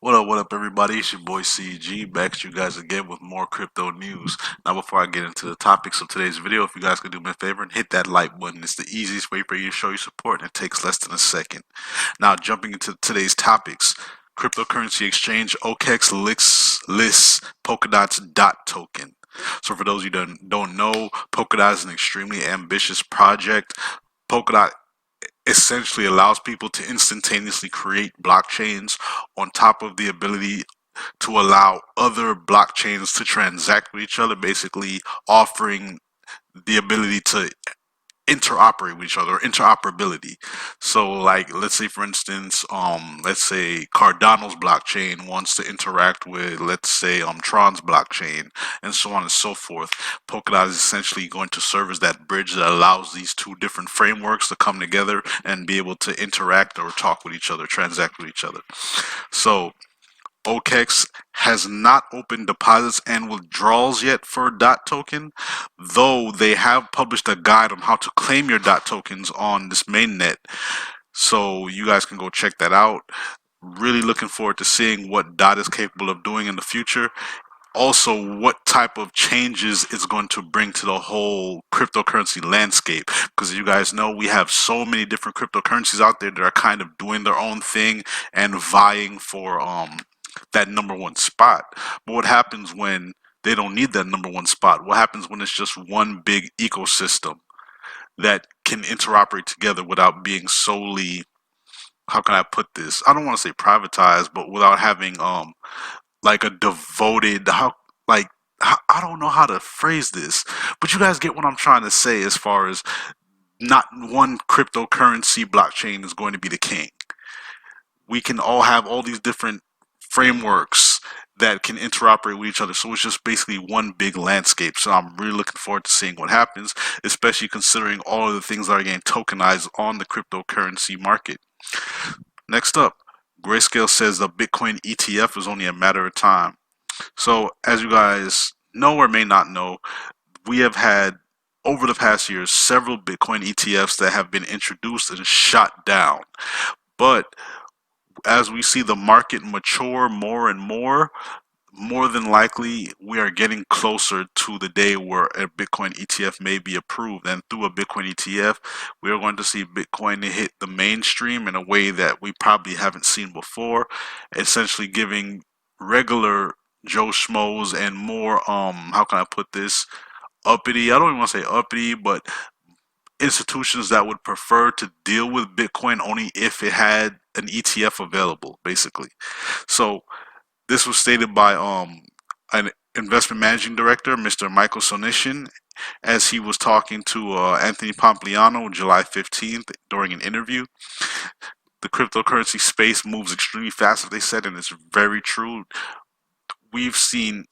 What up, everybody? It's your boy CG back at you guys again with more crypto news. Now, before I get into the topics of today's video, if you guys could do me a favor and hit that like button, it's the easiest way for you to show your support, and it takes less than a second. Now, jumping into today's topics, cryptocurrency exchange Okex lists Polkadot's DOT token. So, for those of you that don't know, Polkadot is an extremely ambitious project. Polkadot essentially allows people to instantaneously create blockchains on top of the ability to allow other blockchains to transact with each other, basically offering the ability to interoperate with each other, or interoperability. So like, let's say for instance, let's say Cardano's blockchain wants to interact with, let's say, Tron's blockchain, and so on and so forth. Polkadot is essentially going to serve as that bridge that allows these two different frameworks to come together and be able to interact or talk with each other, transact with each other. So Okex has not opened deposits and withdrawals yet for DOT token, though they have published a guide on how to claim your DOT tokens on this mainnet. So you guys can go check that out. Really looking forward to seeing what DOT is capable of doing in the future. Also, what type of changes it's going to bring to the whole cryptocurrency landscape. Because you guys know we have so many different cryptocurrencies out there that are kind of doing their own thing and vying for that number one spot. But what happens when they don't need that number one spot? What happens when it's just one big ecosystem that can interoperate together without being solely, how can I put this? I don't want to say privatized, but without having like a devoted, how, like, I don't know how to phrase this, but you guys get what I'm trying to say as far as not one cryptocurrency blockchain is going to be the king. We can all have all these different frameworks that can interoperate with each other. So it's just basically one big landscape. So I'm really looking forward to seeing what happens, especially considering all of the things that are getting tokenized on the cryptocurrency market. Next up, Grayscale says the Bitcoin ETF is only a matter of time. So as you guys know or may not know, we have had over the past years several Bitcoin ETFs that have been introduced and shot down. But as we see the market mature more and more than likely we are getting closer to the day where a Bitcoin ETF may be approved. And through a Bitcoin ETF, we are going to see Bitcoin hit the mainstream in a way that we probably haven't seen before, essentially giving regular Joe Schmoes and more, how can I put this? Uppity, I don't even want to say uppity, but institutions that would prefer to deal with Bitcoin only if it had an ETF available, basically. So this was stated by an investment managing director, Mr. Michael Sonishin, as he was talking to Anthony Pompliano July 15th during an interview. The cryptocurrency space moves extremely fast, as they said, and it's very true. We've seen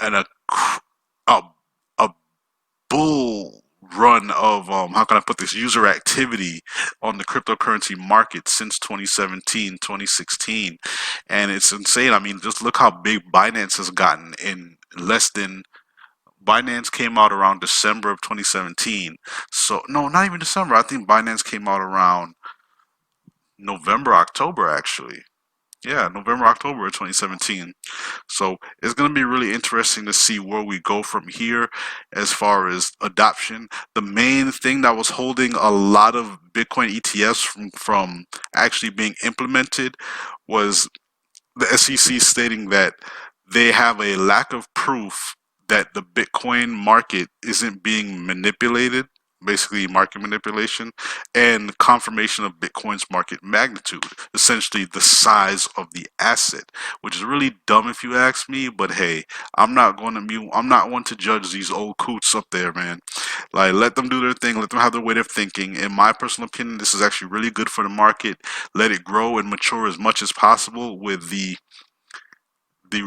a a bull run of how can I put this, user activity on the cryptocurrency market since 2017, 2016, and it's insane. I mean, just look how big Binance has gotten in less than. Binance came out around December of 2017. So no, not even December. I think Binance came out around November, October actually. Yeah, November, October of 2017. So it's going to be really interesting to see where we go from here as far as adoption. The main thing that was holding a lot of Bitcoin ETFs from actually being implemented was the SEC stating that they have a lack of proof that the Bitcoin market isn't being manipulated, basically market manipulation, and confirmation of Bitcoin's market magnitude, essentially the size of the asset, which is really dumb if you ask me. But hey, I'm not one to judge these old coots up there, man. Like, let them do their thing, let them have their way of thinking. In my personal opinion, this is actually really good for the market. Let it grow and mature as much as possible with the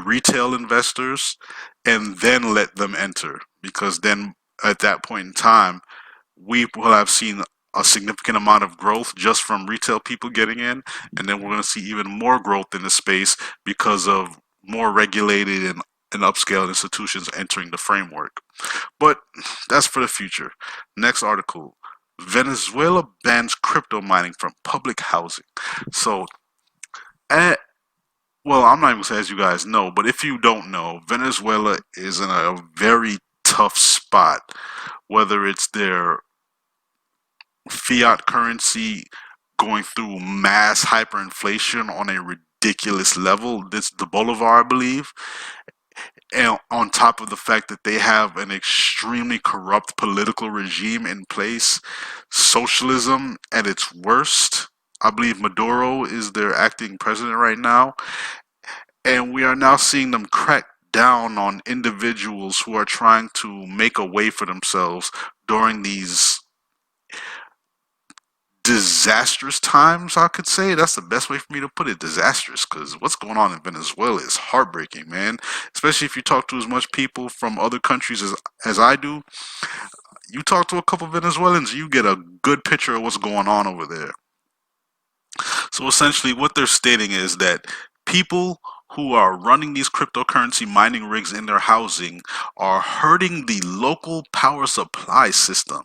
retail investors, and then let them enter, because then at that point in time we will have seen a significant amount of growth just from retail people getting in, and then we're going to see even more growth in the space because of more regulated and upscale institutions entering the framework. But that's for the future. Next article: Venezuela bans crypto mining from public housing. So, well, I'm not even gonna say as you guys know, but if you don't know, Venezuela is in a very tough spot. Whether it's their fiat currency going through mass hyperinflation on a ridiculous level, this the Bolivar, I believe, and on top of the fact that they have an extremely corrupt political regime in place, socialism at its worst. I believe Maduro is their acting president right now, and we are now seeing them crack down on individuals who are trying to make a way for themselves during these disastrous times. I could say that's the best way for me to put it, disastrous, because what's going on in Venezuela is heartbreaking, man. Especially if you talk to as much people from other countries as I do. You talk to a couple of Venezuelans, you get a good picture of what's going on over there. So essentially what they're stating is that people who are running these cryptocurrency mining rigs in their housing are hurting the local power supply system.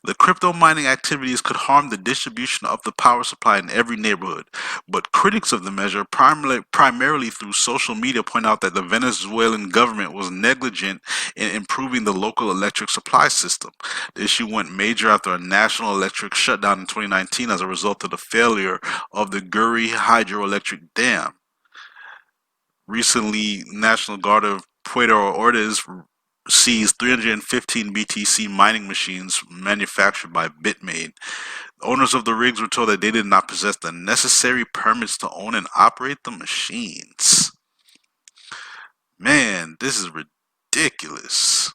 The crypto mining activities could harm the distribution of the power supply in every neighborhood, but critics of the measure, primarily through social media, point out that the Venezuelan government was negligent in improving the local electric supply system. The issue went major after a national electric shutdown in 2019 as a result of the failure of the Guri hydroelectric dam. Recently, National Guard of Puerto Ordaz seized 315 BTC mining machines manufactured by Bitmain. The owners of the rigs were told that they did not possess the necessary permits to own and operate the machines. Man, this is ridiculous.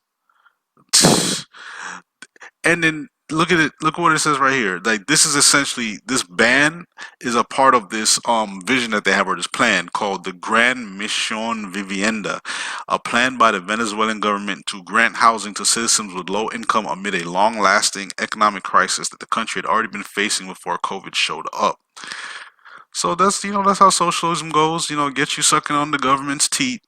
And then look at it, look what it says right here. Like, this is essentially, this ban is a part of this vision that they have, or this plan called the Gran Mission Vivienda, a plan by the Venezuelan government to grant housing to citizens with low income amid a long lasting economic crisis that the country had already been facing before COVID showed up. So that's, that's how socialism goes, get you sucking on the government's teeth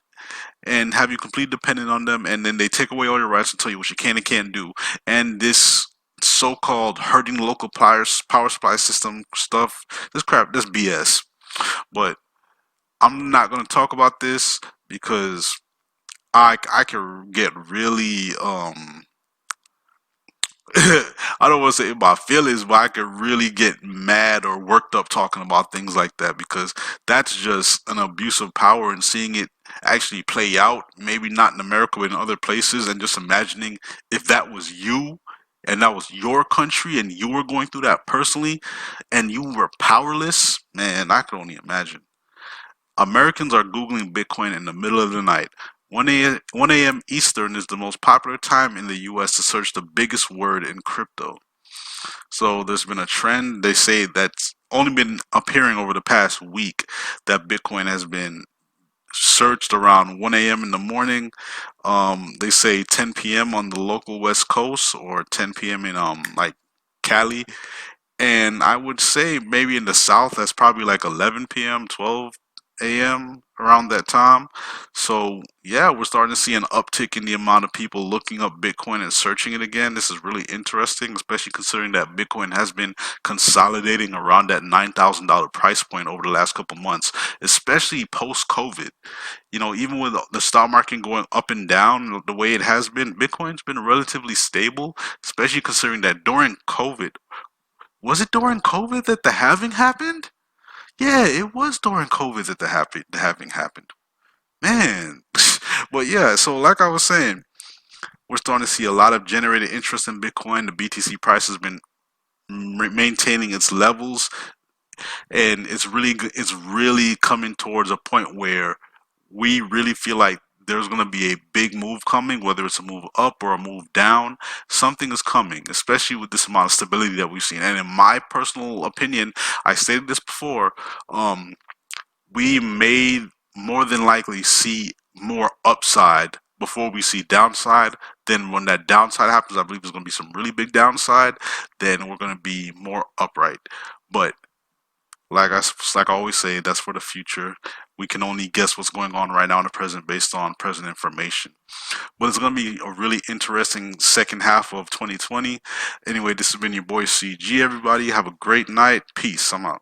and have you completely dependent on them, and then they take away all your rights and tell you what you can and can't do. And this so-called hurting local power supply system stuff, this crap, this BS. But I'm not going to talk about this because I can get really I don't want to say in my feelings, but I could really get mad or worked up talking about things like that, because that's just an abuse of power, and seeing it actually play out, maybe not in America but in other places, and just imagining if that was you and that was your country and you were going through that personally and you were powerless, man, I could only imagine. Americans are Googling Bitcoin in the middle of the night. 1 a.m. Eastern is the most popular time in the US to search the biggest word in crypto. So there's been a trend, they say, that's only been appearing over the past week, that Bitcoin has been searched around 1 a.m. in the morning. They say 10 p.m. on the local West Coast, or 10 p.m. in like Cali, and I would say maybe in the South that's probably like 11 p.m., 12 a.m. around that time. So yeah, we're starting to see an uptick in the amount of people looking up Bitcoin and searching it again. This is really interesting, especially considering that Bitcoin has been consolidating around that $9,000 price point over the last couple months, especially post-COVID. Even with the stock market going up and down the way it has been, Bitcoin's been relatively stable, especially considering that during COVID, was it during COVID that the halving happened? Yeah, it was during COVID that the halving happened. Man. But yeah, so like I was saying, we're starting to see a lot of generated interest in Bitcoin. The BTC price has been maintaining its levels, and it's really coming towards a point where we really feel like there's going to be a big move coming, whether it's a move up or a move down. Something is coming, especially with this amount of stability that we've seen. And in my personal opinion, I stated this before, we may more than likely see more upside before we see downside. Then when that downside happens, I believe there's going to be some really big downside. Then we're going to be more upright. But like I always say, that's for the future. We can only guess what's going on right now in the present based on present information. But it's going to be a really interesting second half of 2020. Anyway, this has been your boy CG, everybody. Have a great night. Peace. I'm out.